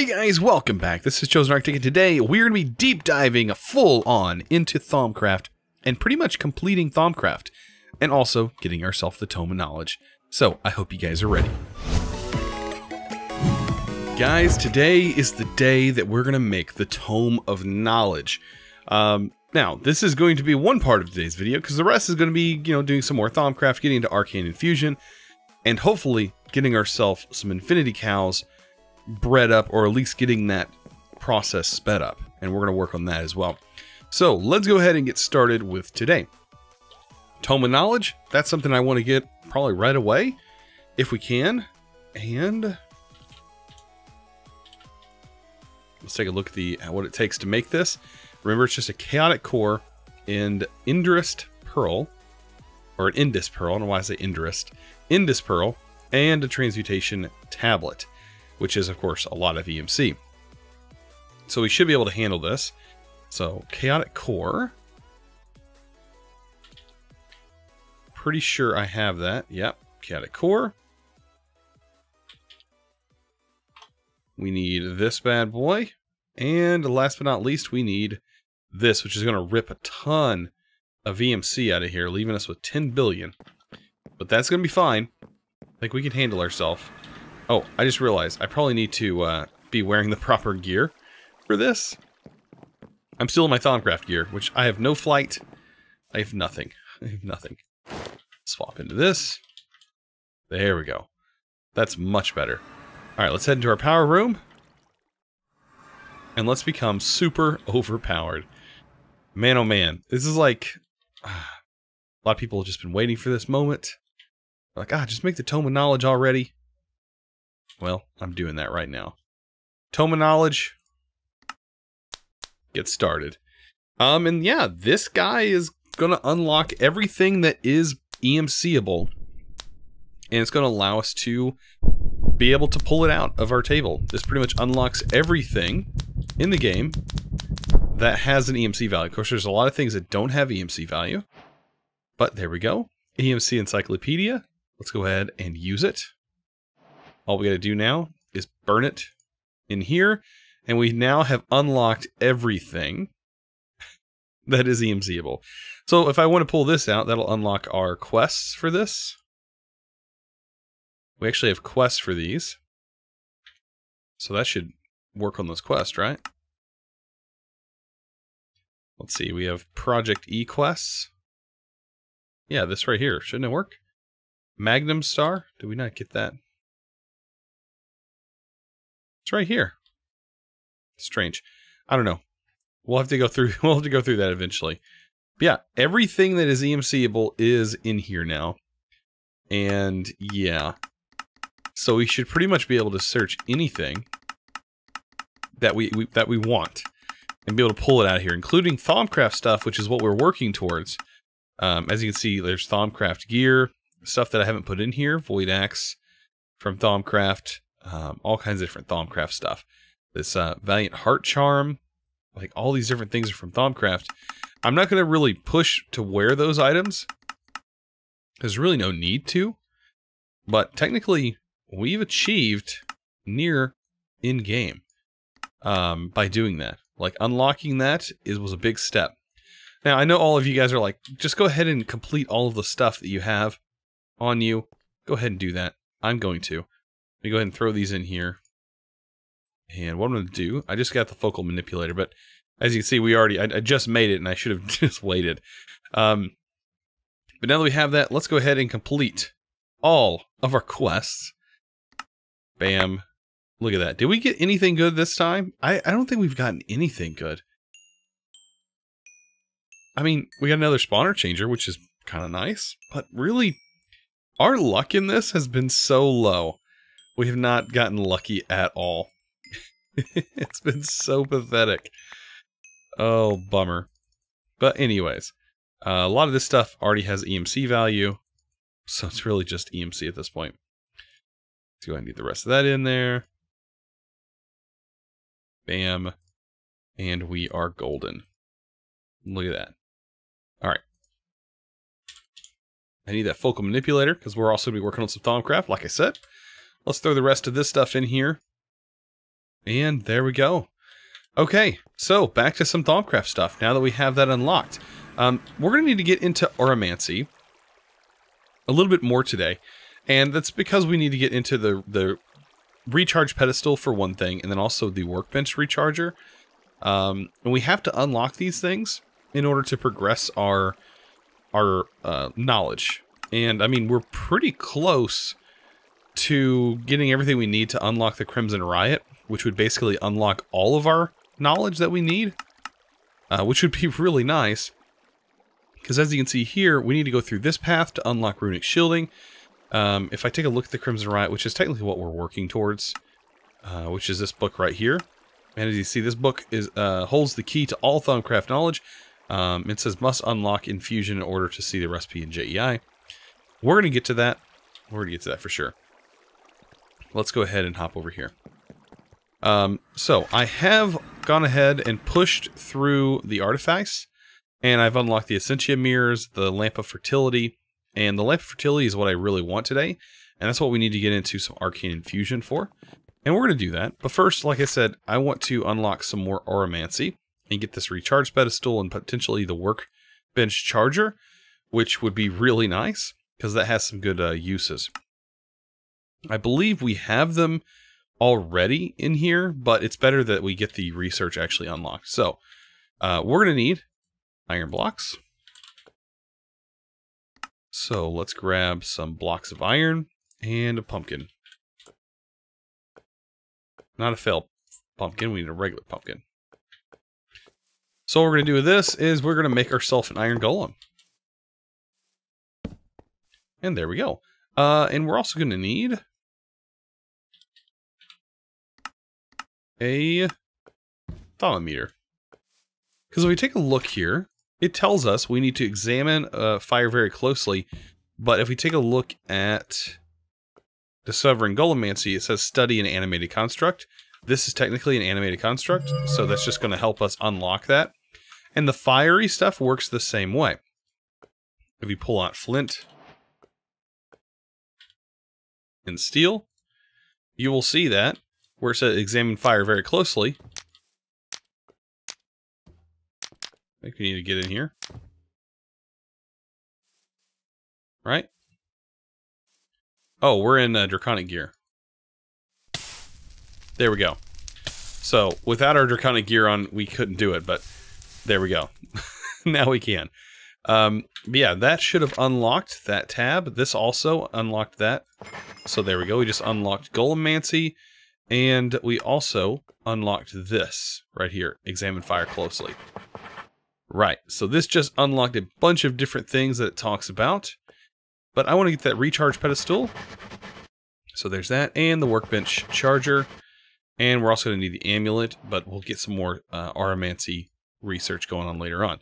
Hey guys, welcome back. This is Chosen Arctic, and today we're going to be deep diving full on into Thaumcraft and pretty much completing Thaumcraft and also getting ourselves the Tome of Knowledge. So I hope you guys are ready. Guys, today is the day that we're going to make the Tome of Knowledge. Now, this is going to be one part of today's video because the rest is going to be, doing some more Thaumcraft, getting into Arcane Infusion, and hopefully getting ourselves some Infinity Cows bred up, or at least getting that process sped up, and we're going to work on that as well. So let's go ahead and get started with today. Tome of Knowledge, that's something I want to get probably right away if we can. And let's take a look at what it takes to make this. Remember, it's just a chaotic core and Indurist pearl, or an Indus pearl. I don't know why I say Indurist. Indus pearl and a transmutation tablet, which is, of course, a lot of EMC. So we should be able to handle this. So, chaotic core. Pretty sure I have that. Yep, chaotic core. We need this bad boy. And last but not least, we need this, which is going to rip a ton of EMC out of here, leaving us with 10 billion. But that's going to be fine. I think we can handle ourselves. Oh, I just realized I probably need to be wearing the proper gear for this. I'm still in my Thaumcraft gear, which I have no flight. I have nothing. I have nothing. Swap into this. There we go. That's much better. Alright, let's head into our power room. And let's become super overpowered. Man, oh man. This is like... a lot of people have just been waiting for this moment. They're like, just make the Tome of Knowledge already. Well, I'm doing that right now. Tome of Knowledge. Get started. And yeah, this guy is going to unlock everything that is EMCable. And it's going to allow us to be able to pull it out of our table. This pretty much unlocks everything in the game that has an EMC value. Of course, there's a lot of things that don't have EMC value. But there we go. EMC Encyclopedia. Let's go ahead and use it. All we got to do now is burn it in here, and we now have unlocked everything that is EMCable. So if I want to pull this out, that'll unlock our quests for this. We actually have quests for these. So that should work on those quests, right? Let's see, we have Project E quests. Yeah, this right here. Shouldn't it work? Magnum Star? Did we not get that? It's right here. Strange. I don't know. We'll have to go through. We'll have to go through that eventually. But yeah, everything that is EMCable is in here now, and yeah, so we should pretty much be able to search anything that we want and be able to pull it out of here, including Thaumcraft stuff, which is what we're working towards. As you can see, there's Thaumcraft gear, stuff that I haven't put in here. Void Axe from Thaumcraft. All kinds of different Thaumcraft stuff. This Valiant Heart Charm, like all these different things are from Thaumcraft. I'm not going to really push to wear those items. There's really no need to. But technically, we've achieved near in-game by doing that. Like, unlocking that was a big step. Now, I know all of you guys are like, just go ahead and complete all of the stuff that you have on you. Go ahead and do that. I'm going to. Let me go ahead and throw these in here. And what I'm going to do, I just got the focal manipulator, but as you can see, I just made it, and I should have just waited. But now that we have that, let's go ahead and complete all of our quests. Bam. Look at that. Did we get anything good this time? I don't think we've gotten anything good. I mean, we got another spawner changer, which is kind of nice, but really, our luck in this has been so low. We have not gotten lucky at all. It's been so pathetic. Oh, bummer. But anyways, a lot of this stuff already has EMC value, so it's really just EMC at this point. Let's go ahead and get the rest of that in there. Bam. And we are golden. Look at that. Alright. I need that focal manipulator, because we're also going to be working on some Thaumcraft, like I said. Let's throw the rest of this stuff in here. And there we go. Okay, so back to some Thaumcraft stuff now that we have that unlocked. We're going to need to get into Auramancy a little bit more today. And that's because we need to get into the recharge pedestal for one thing, and then also the workbench recharger. And we have to unlock these things in order to progress our knowledge. And I mean, we're pretty close to getting everything we need to unlock the Crimson Riot, which would basically unlock all of our knowledge that we need, which would be really nice. Because as you can see here, we need to go through this path to unlock Runic Shielding. If I take a look at the Crimson Riot, which is technically what we're working towards, which is this book right here. And as you see, this book is holds the key to all Thaumcraft knowledge. It says must unlock infusion in order to see the recipe in JEI. We're going to get to that. We're going to get to that for sure. Let's go ahead and hop over here. So I have gone ahead and pushed through the artifacts, and I've unlocked the Essentia Mirrors, the Lamp of Fertility, and the Lamp of Fertility is what I really want today, and that's what we need to get into some Arcane Infusion for. And we're going to do that, but first, like I said, I want to unlock some more Auramancy and get this recharge pedestal and potentially the workbench charger, which would be really nice, because that has some good uses. I believe we have them already in here, but it's better that we get the research actually unlocked. So, we're going to need iron blocks. So, let's grab some blocks of iron and a pumpkin. Not a failed pumpkin, we need a regular pumpkin. So what we're going to do with this is we're going to make ourselves an iron golem. And there we go. And we're also going to need a thermometer. Because if we take a look here, it tells us we need to examine fire very closely. But if we take a look at Discovering Golemancy, it says study an animated construct. This is technically an animated construct, so that's just going to help us unlock that. And the fiery stuff works the same way. If you pull out flint and steel, you will see that where it says examine fire very closely. I think we need to get in here. Right? Oh, we're in Draconic gear. There we go. So, without our Draconic gear on, we couldn't do it, but there we go. Now we can. But yeah, that should have unlocked that tab. This also unlocked that. So there we go. We just unlocked Golemancy, and we also unlocked this right here. Examine fire closely. Right. So this just unlocked a bunch of different things that it talks about. But I want to get that recharge pedestal. So there's that, and the workbench charger. And we're also going to need the amulet, but we'll get some more Auramancy research going on later on.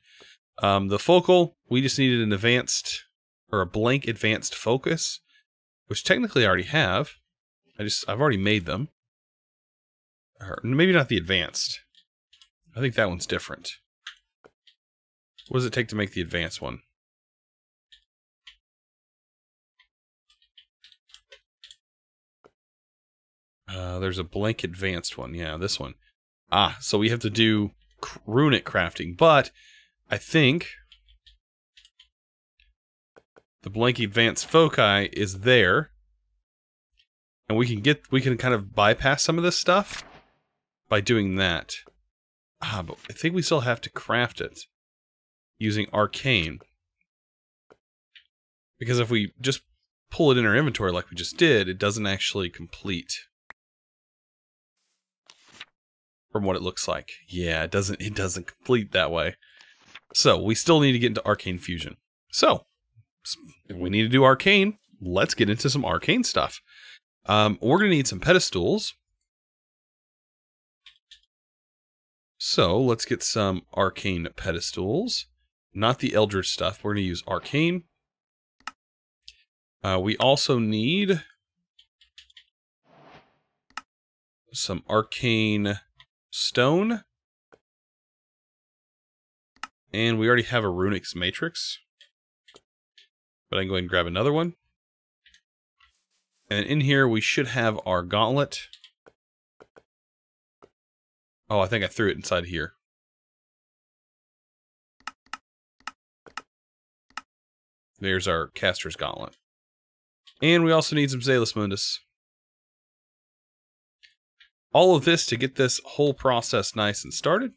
The focal, we just needed an advanced, or a blank advanced focus, which technically I already have. I've already made them. Or maybe not the advanced. I think that one's different. What does it take to make the advanced one? There's a blank advanced one. Yeah, this one. Ah, so we have to do runic crafting, but I think the blank advanced foci is there, and we can kind of bypass some of this stuff by doing that. Ah, but I think we still have to craft it using arcane, because if we just pull it in our inventory like we just did, it doesn't actually complete. From what it looks like. Yeah, it doesn't complete that way. So, we still need to get into Arcane Fusion. So, if we need to do Arcane, let's get into some Arcane stuff. We're going to need some pedestals. So, let's get some Arcane pedestals. Not the Eldritch stuff. We're going to use Arcane. We also need some Arcane stone, and we already have a runic matrix, but I can go ahead and grab another one. And in here we should have our gauntlet, Oh, I think I threw it inside here. There's our Caster's Gauntlet. And we also need some Salus Mundus. All of this to get this whole process nice and started.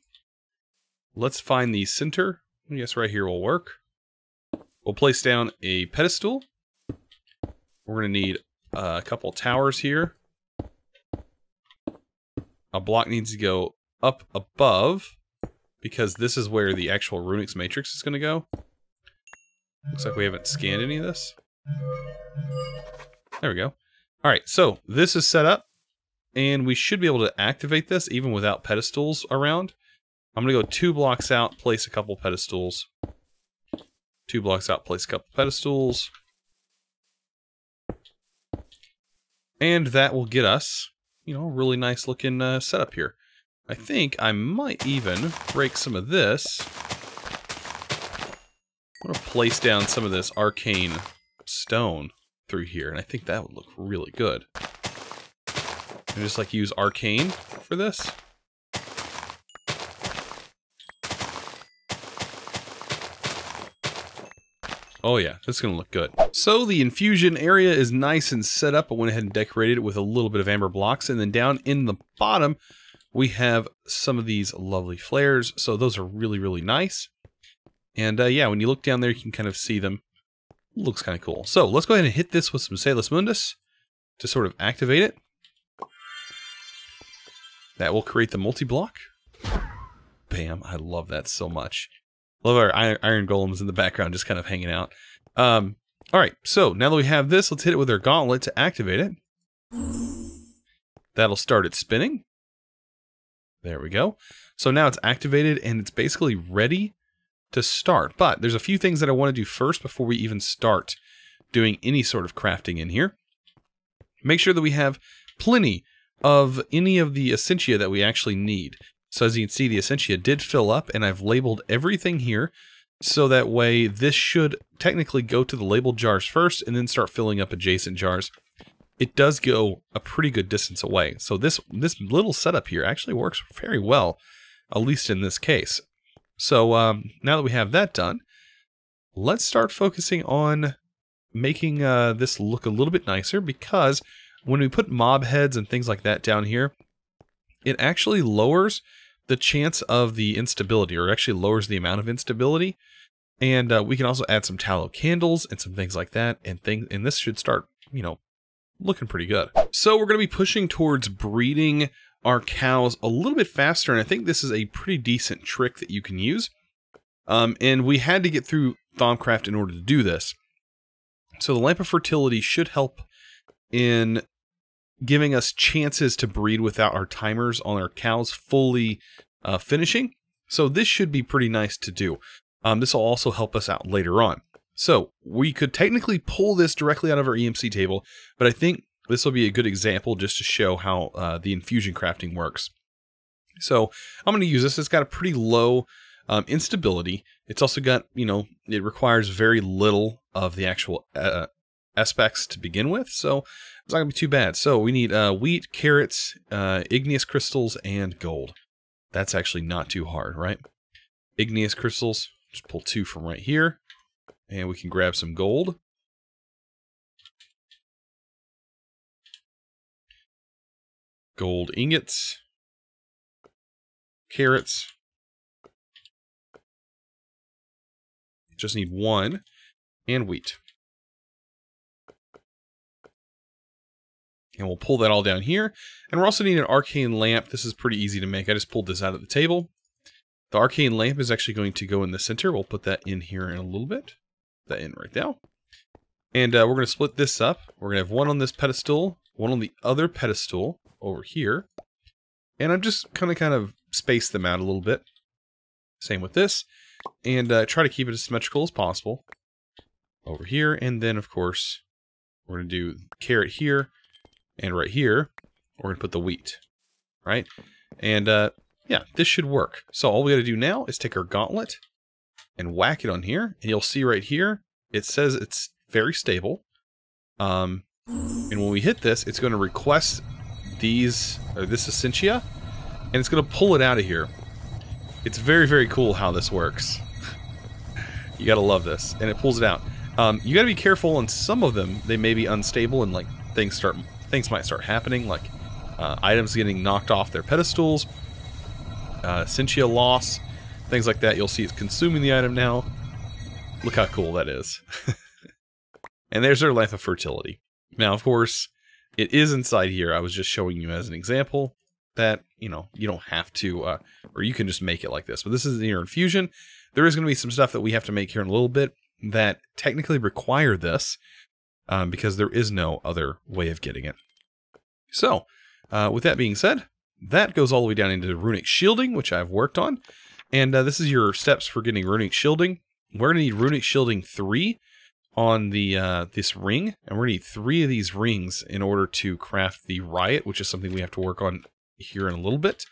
Let's find the center. I guess right here will work. We'll place down a pedestal. We're going to need a couple towers here. A block needs to go up above, because this is where the actual Runix Matrix is going to go. Looks like we haven't scanned any of this. There we go. Alright, so this is set up, and we should be able to activate this even without pedestals around. I'm going to go 2 blocks out, place a couple pedestals. 2 blocks out, place a couple pedestals. And that will get us, you know, a really nice looking setup here. I think I might even break some of this. I'm going to place down some of this arcane stone through here, and I think that would look really good. And just like use arcane for this. Oh yeah, this is going to look good. So the infusion area is nice and set up. I went ahead and decorated it with a little bit of amber blocks, and then down in the bottom we have some of these lovely flares. So those are really, really nice. And yeah, when you look down there, you can kind of see them. Looks kind of cool. So let's go ahead and hit this with some Salus Mundus to sort of activate it. That will create the multi-block. Bam, I love that so much. Love our iron golems in the background just kind of hanging out. Alright, so now that we have this, let's hit it with our gauntlet to activate it. That'll start it spinning. There we go. So now it's activated and it's basically ready to start. But there's a few things that I want to do first before we even start doing any sort of crafting in here. Make sure that we have plenty of any of the essentia that we actually need. So as you can see, the essentia did fill up, and I've labeled everything here, so that way this should technically go to the labeled jars first, and then start filling up adjacent jars. It does go a pretty good distance away, so this little setup here actually works very well, at least in this case. So now that we have that done, let's start focusing on making this look a little bit nicer, because when we put mob heads and things like that down here, it actually lowers the chance of the instability, or actually lowers the amount of instability. And we can also add some tallow candles and some things like that, and this should start, you know, looking pretty good. So we're going to be pushing towards breeding our cows a little bit faster, and I think this is a pretty decent trick that you can use. And we had to get through Thaumcraft in order to do this. So the Lamp of Fertility should help in giving us chances to breed without our timers on our cows fully finishing. So this should be pretty nice to do. This will also help us out later on. So we could technically pull this directly out of our EMC table, but I think this will be a good example just to show how the infusion crafting works. So I'm going to use this. It's got a pretty low instability. It's also got, you know, it requires very little of the actual aspects to begin with, so it's not going to be too bad. So we need wheat, carrots, igneous crystals, and gold. That's actually not too hard, right? Igneous crystals, just pull 2 from right here, and we can grab some gold. Gold ingots, carrots. Just need 1, and wheat. And we'll pull that all down here. And we're also needing an arcane lamp. This is pretty easy to make. I just pulled this out of the table. The arcane lamp is actually going to go in the center. We'll put that in here in a little bit. Put that in right now. And we're going to split this up. We're going to have 1 on this pedestal, 1 on the other pedestal over here. And I'm just kind of space them out a little bit. Same with this. And try to keep it as symmetrical as possible. Over here. And then, of course, we're going to do carrot here. And right here, we're going to put the wheat, right? And yeah, this should work. So all we got to do now is take our gauntlet and whack it on here. And you'll see right here, it says it's very stable. And when we hit this, it's going to request this essentia. and it's going to pull it out of here. It's very, very cool how this works. You gotta love this, and it pulls it out. You gotta be careful on some of them. They may be unstable, and like things might start happening, like items getting knocked off their pedestals, Essentia loss, things like that. You'll see it's consuming the item now. Look how cool that is. And there's our Lamp of Fertility. Now, of course, it is inside here. I was just showing you as an example that, you know, you don't have to, or you can just make it like this. But this is your infusion. There is going to be some stuff that we have to make here in a little bit that technically require this, because there is no other way of getting it. So, with that being said, that goes all the way down into Runic Shielding, which I've worked on. And this is your steps for getting Runic Shielding. We're going to need Runic Shielding 3 on the this ring, and we're going to need 3 of these rings in order to craft the Riot, which is something we have to work on here in a little bit.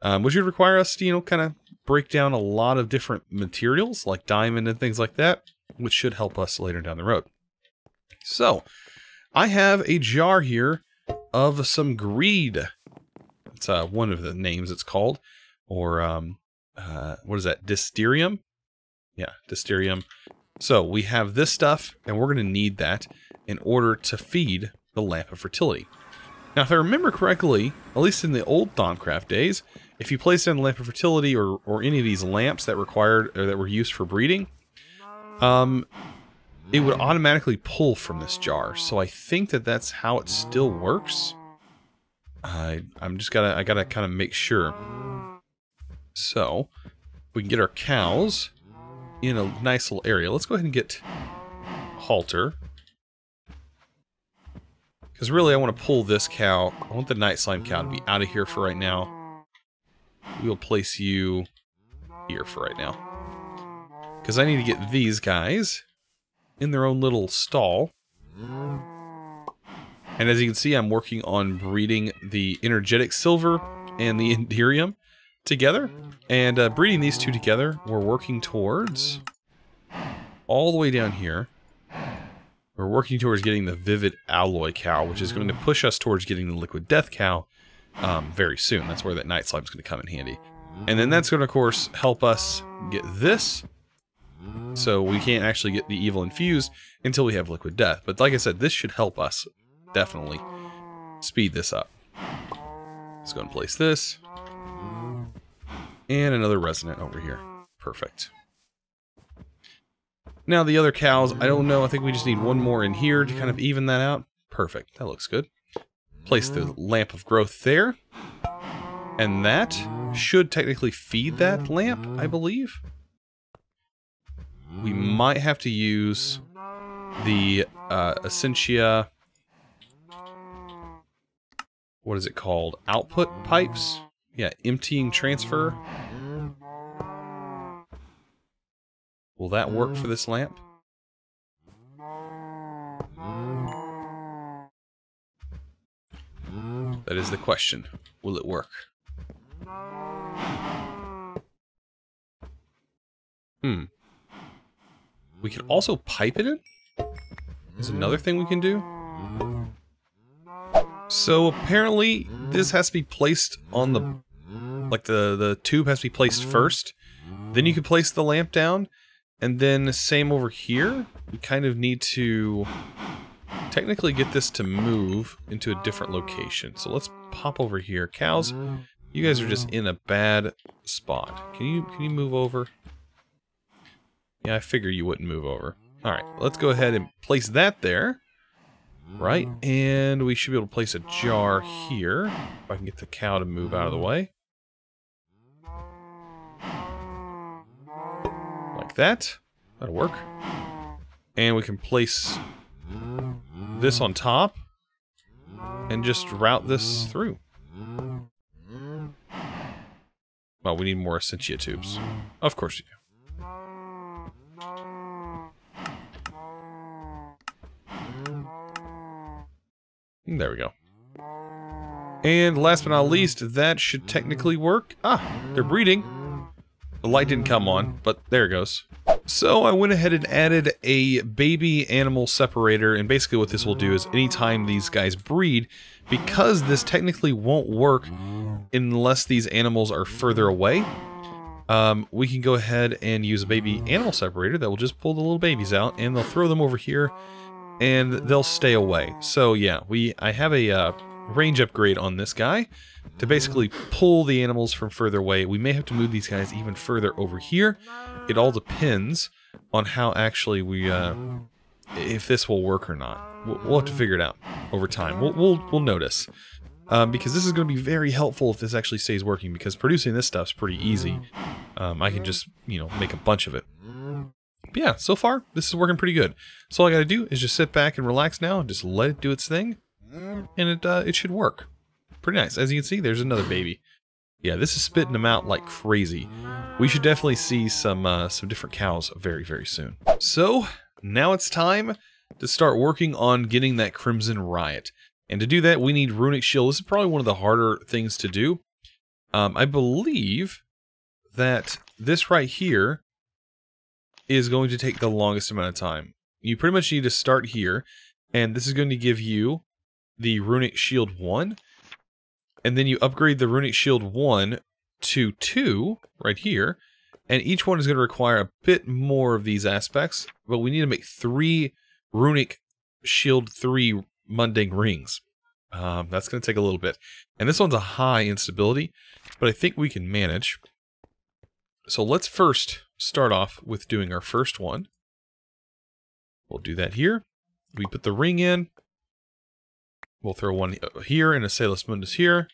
Which would require us to, you know, kind of break down a lot of different materials, like diamond and things like that, which should help us later down the road. So, I have a jar here of some greed. It's one of the names it's called. Or, what is that? Dysterium? Yeah, Dysterium. So, we have this stuff, and we're going to need that in order to feed the Lamp of Fertility. Now, if I remember correctly, at least in the old Thaumcraft days, if you placed in the Lamp of Fertility or any of these lamps that required or that were used for breeding, it would automatically pull from this jar. So I think that that's how it still works. I gotta kind of make sure. So we can get our cows in a nice little area. Let's go ahead and get Halter. Because really I want to pull this cow. I want the Night Slime cow to be out of here for right now. We'll place you here for right now. Because I need to get these guys in their own little stall. And as you can see, I'm working on breeding the Energetic Silver and the Enderium together. And breeding these two together, we're working towards, all the way down here, we're working towards getting the Vivid Alloy cow, which is going to push us towards getting the Liquid Death cow very soon. That's where that Night Slime is going to come in handy. And then that's going to, of course, help us get this. So we can't actually get the Evil Infused until we have Liquid Death. But like I said, this should help us definitely speed this up. Let's go and place this. And another Resonant over here. Perfect. Now the other cows, I don't know, I think we just need one more in here to kind of even that out. Perfect, that looks good. Place the Lamp of Growth there. And that should technically feed that lamp, I believe. We might have to use the Essentia... What is it called? Output pipes? Yeah, emptying transfer. Will that work for this lamp? That is the question. Will it work? We can also pipe it in? There's another thing we can do. So apparently this has to be placed on the... Like the tube has to be placed first. Then you can place the lamp down. And then same over here. We kind of need to technically get this to move into a different location. So let's pop over here. Cows, you guys are just in a bad spot. Can you move over? Yeah, I figure you wouldn't move over. Alright, let's go ahead and place that there. Right, and we should be able to place a jar here. If I can get the cow to move out of the way. Like that. That'll work. And we can place this on top and just route this through. Well, we need more Essentia tubes. Of course you do. There we go. And last but not least, that should technically work. Ah, they're breeding. The light didn't come on, but there it goes. So I went ahead and added a baby animal separator, and basically what this will do is anytime these guys breed, because this technically won't work unless these animals are further away, we can go ahead and use a baby animal separator that will just pull the little babies out, and they'll throw them over here, and they'll stay away. So yeah, I have a range upgrade on this guy to basically pull the animals from further away. We may have to move these guys even further over here. It all depends on how actually we, if this will work or not. We'll have to figure it out over time. We'll notice. Because this is going to be very helpful if this actually stays working, because producing this stuff's pretty easy. I can just, you know, make a bunch of it. But yeah, so far, this is working pretty good. So all I got to do is just sit back and relax now and just let it do its thing. And it should work. Pretty nice. As you can see, there's another baby. Yeah, this is spitting them out like crazy. We should definitely see some different cows very, very soon. So, now it's time to start working on getting that Crimson Riot. And to do that, we need Runic Shield. This is probably one of the harder things to do. I believe that this right here is going to take the longest amount of time. You pretty much need to start here, and this is going to give you the Runic Shield 1, and then you upgrade the Runic Shield 1 to 2 right here, and each one is going to require a bit more of these aspects, but we need to make 3 Runic Shield 3 Mundane Rings. That's going to take a little bit, and this one's a high instability, but I think we can manage. So let's first start off with doing our first one. We'll do that here. We put the ring in. We'll throw one here and a Salus Mundus here.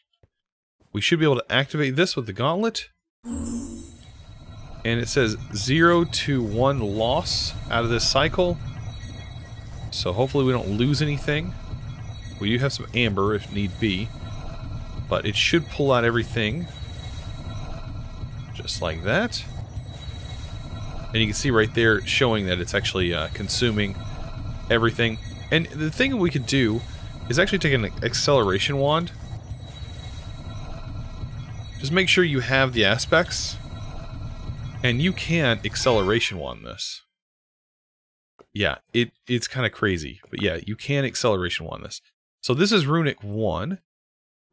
We should be able to activate this with the gauntlet. And it says 0 to 1 loss out of this cycle. So hopefully we don't lose anything. We do have some amber if need be. But it should pull out everything. Just like that. And you can see right there showing that it's actually consuming everything. And the thing we could do is actually take an acceleration wand. Just make sure you have the aspects. And you can acceleration wand this. Yeah, it's kind of crazy. But yeah, you can acceleration wand this. So this is Runic 1.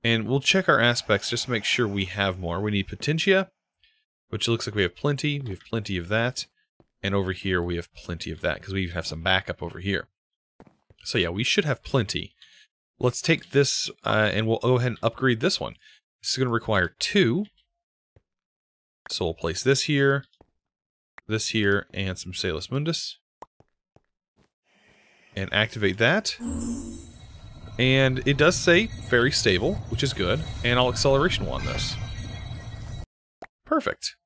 And we'll check our aspects just to make sure we have more. We need Potentia, which looks like we have plenty. We have plenty of that. And over here we have plenty of that, because we have some backup over here. So yeah, we should have plenty. Let's take this, and we'll go ahead and upgrade this one. This is going to require 2. So we'll place this here, and some Salus Mundus. And activate that. And it does say very stable, which is good. And I'll acceleration wand this. Perfect.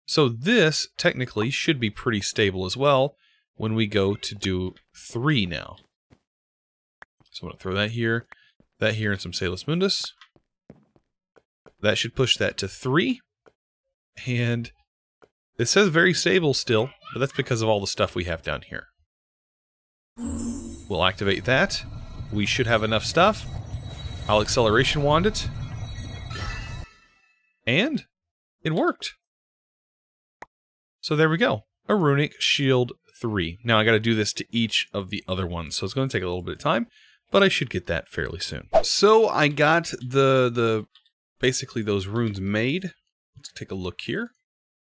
So this, technically, should be pretty stable as well when we go to do 3 now. So I'm going to throw that here, and some Salus Mundus. That should push that to 3. And it says very stable still, but that's because of all the stuff we have down here. We'll activate that. We should have enough stuff. I'll acceleration wand it. And it worked. So there we go. A Runic Shield 3. Now I got to do this to each of the other ones, so it's going to take a little bit of time, but I should get that fairly soon. So I got the basically those runes made. Let's take a look here.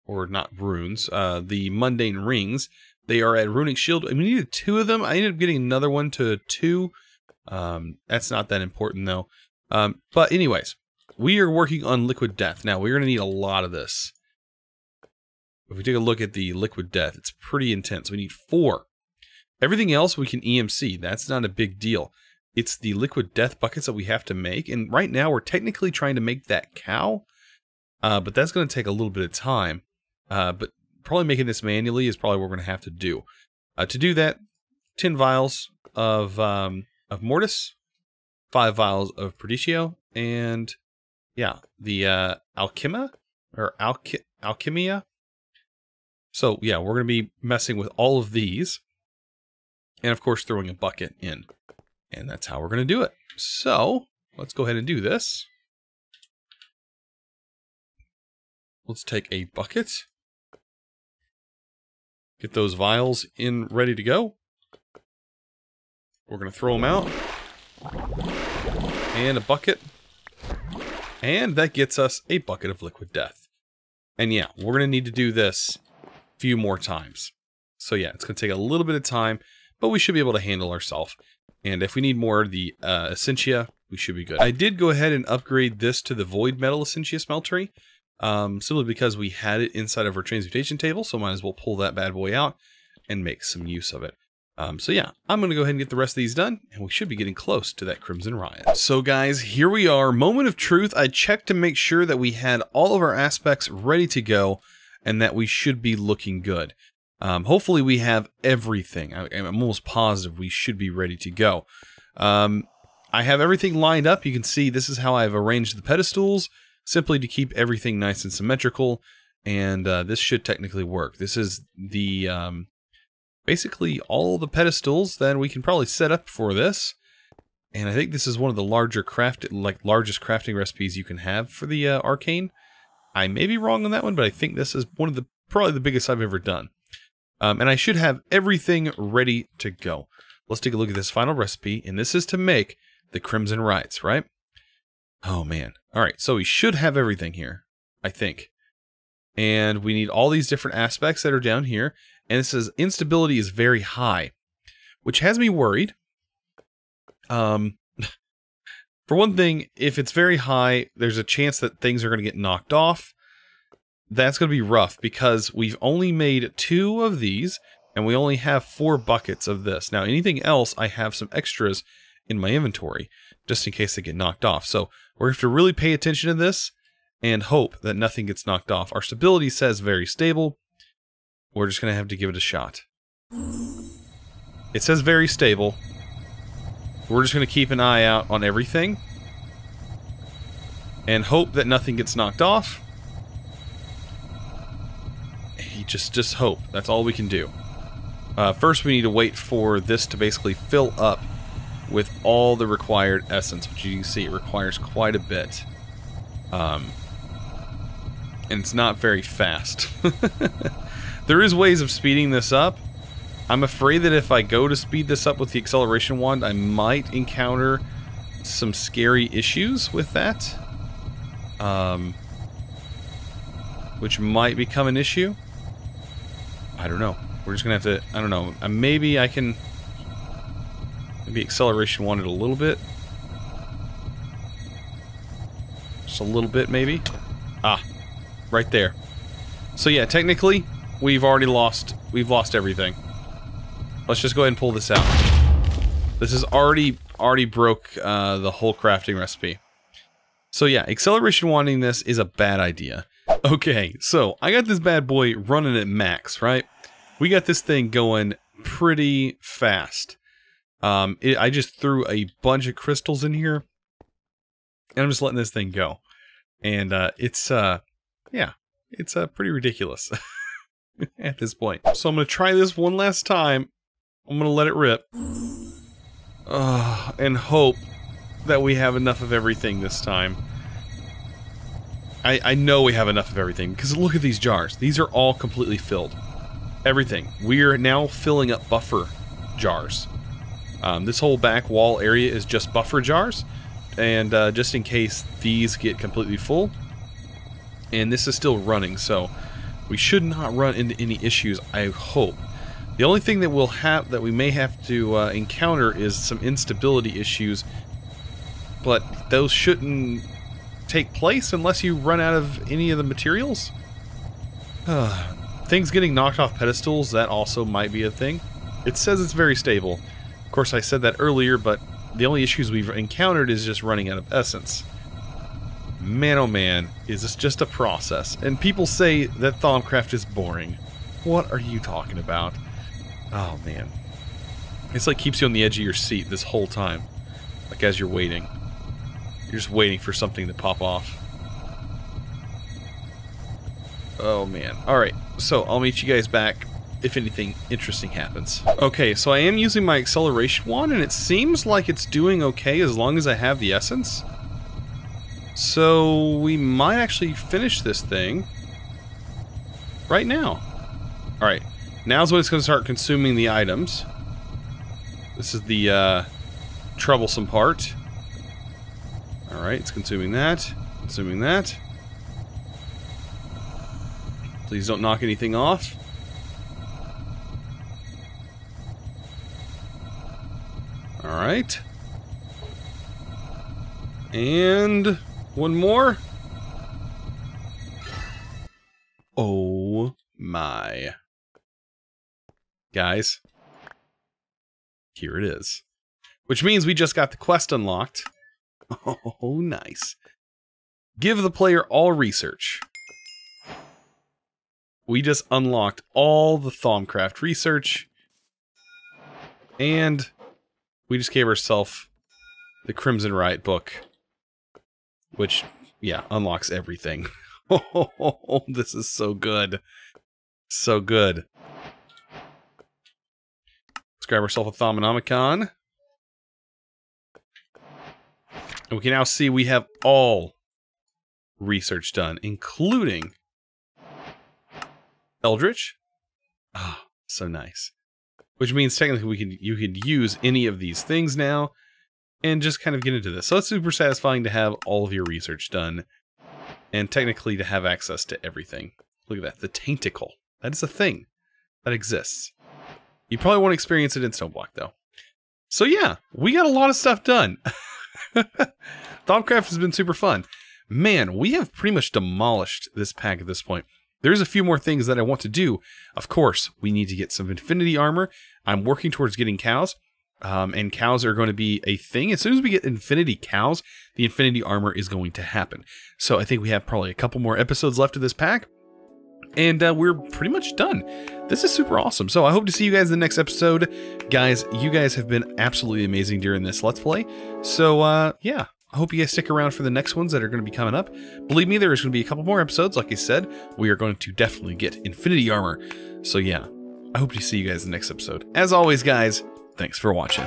Or not runes, the Mundane Rings. They are at Runic Shield. I mean, we needed 2 of them. I ended up getting another one to 2. That's not that important though. But anyways, we are working on Liquid Death. Now, we're going to need a lot of this. If we take a look at the Liquid Death, it's pretty intense. We need 4. Everything else we can EMC. That's not a big deal. It's the Liquid Death buckets that we have to make. And right now, we're technically trying to make that cow. But that's going to take a little bit of time. But probably making this manually is probably what we're going to have to do. To do that, 10 vials of Mortis, 5 vials of Perditio, and yeah, the Alchemia. So yeah, we're going to be messing with all of these, and of course throwing a bucket in, and that's how we're going to do it. So let's go ahead and do this. Let's take a bucket. Get those vials in ready to go. We're going to throw them out. And a bucket. And that gets us a bucket of liquid death. And yeah, we're going to need to do this a few more times. So yeah, it's going to take a little bit of time, but we should be able to handle ourselves. And if we need more of the Essentia, we should be good. I did go ahead and upgrade this to the Void Metal Essentia Smeltery, simply because we had it inside of our transmutation table, so might as well pull that bad boy out and make some use of it. So yeah, I'm going to go ahead and get the rest of these done, and we should be getting close to that Crimson Riot. So guys, here we are. Moment of truth. I checked to make sure that we had all of our aspects ready to go, and that we should be looking good. Hopefully we have everything. I'm almost positive we should be ready to go. I have everything lined up. You can see this is how I've arranged the pedestals, simply to keep everything nice and symmetrical, and this should technically work. This is the basically all the pedestals that we can probably set up for this, and I think this is one of the largest crafting recipes you can have for the arcane. I may be wrong on that one, but I think this is one of the probably the biggest I've ever done. And I should have everything ready to go. Let's take a look at this final recipe, and this is to make the Crimson Riots, right? Oh man. Alright, so we should have everything here, I think. And we need all these different aspects that are down here, and it says instability is very high, which has me worried. For one thing, if it's very high, there's a chance that things are going to get knocked off. That's going to be rough, because we've only made 2 of these, and we only have 4 buckets of this. Now, anything else, I have some extras in my inventory, just in case they get knocked off. So, we're going to have to really pay attention to this, and hope that nothing gets knocked off. Our stability says very stable. We're just going to have to give it a shot. It says very stable. We're just going to keep an eye out on everything, and hope that nothing gets knocked off. Just hope. That's all we can do. First, we need to wait for this to basically fill up with all the required essence, which you can see it requires quite a bit. And it's not very fast. There is ways of speeding this up. I'm afraid that if I go to speed this up with the acceleration wand, I might encounter some scary issues with that. Which might become an issue. I don't know. We're just gonna have to, I don't know, maybe I can maybe acceleration wand it a little bit. Just a little bit, maybe. Ah, right there. So yeah, technically, we've lost everything. Let's just go ahead and pull this out. This is already broke the whole crafting recipe. So yeah, acceleration wanding this is a bad idea. Okay, so I got this bad boy running at max, right? We got this thing going pretty fast. I just threw a bunch of crystals in here, and I'm just letting this thing go. And it's pretty ridiculous at this point. So I'm going to try this one last time. I'm going to let it rip. And hope that we have enough of everything this time. I know we have enough of everything, because look at these jars. These are all completely filled. Everything. We're now filling up buffer jars. This whole back wall area is just buffer jars, and just in case these get completely full. And this is still running, so we should not run into any issues, I hope. The only thing that we may have to encounter is some instability issues, but those shouldn't take place unless you run out of any of the materials. Things getting knocked off pedestals, that also might be a thing. It says it's very stable. Of course, I said that earlier, but the only issues we've encountered is just running out of essence. Man, oh man, is this just a process? And people say that Thaumcraft is boring. What are you talking about? Oh man. It's like keeps you on the edge of your seat this whole time. Like as you're waiting. You're just waiting for something to pop off. Oh man. Alright, so I'll meet you guys back if anything interesting happens. Okay, so I am using my acceleration wand, and it seems like it's doing okay as long as I have the essence. So we might actually finish this thing right now. Alright, Now's when it's going to start consuming the items. This is the troublesome part. Alright, it's consuming that. Consuming that. Please don't knock anything off. Alright. And one more. Oh my. Guys. Here it is. Which means we just got the quest unlocked. Oh, nice. Give the player all research. We just unlocked all the Thaumcraft research. And we just gave ourselves the Crimson Riot book. Which, yeah, unlocks everything. Oh, this is so good. So good. Let's grab ourselves a Thaumonomicon. And we can now see we have all research done, including Eldritch. Ah, oh, so nice. Which means technically you can use any of these things now and just kind of get into this. So it's super satisfying to have all of your research done and technically to have access to everything. Look at that, the Tainticle. That is a thing that exists. You probably won't experience it in Stoneblock though. So yeah, we got a lot of stuff done. Thaumcraft has been super fun. Man, we have pretty much demolished this pack at this point. There's a few more things that I want to do. Of course, we need to get some Infinity Armor. I'm working towards getting cows. And cows are going to be a thing. As soon as we get Infinity Cows, the Infinity Armor is going to happen. So I think we have probably a couple more episodes left of this pack. And we're pretty much done. This is super awesome. So I hope to see you guys in the next episode. Guys, you guys have been absolutely amazing during this Let's Play. So, yeah. I hope you guys stick around for the next ones that are going to be coming up. Believe me, there's going to be a couple more episodes. Like I said, we are going to definitely get Infinity Armor. So, yeah. I hope to see you guys in the next episode. As always, guys, thanks for watching.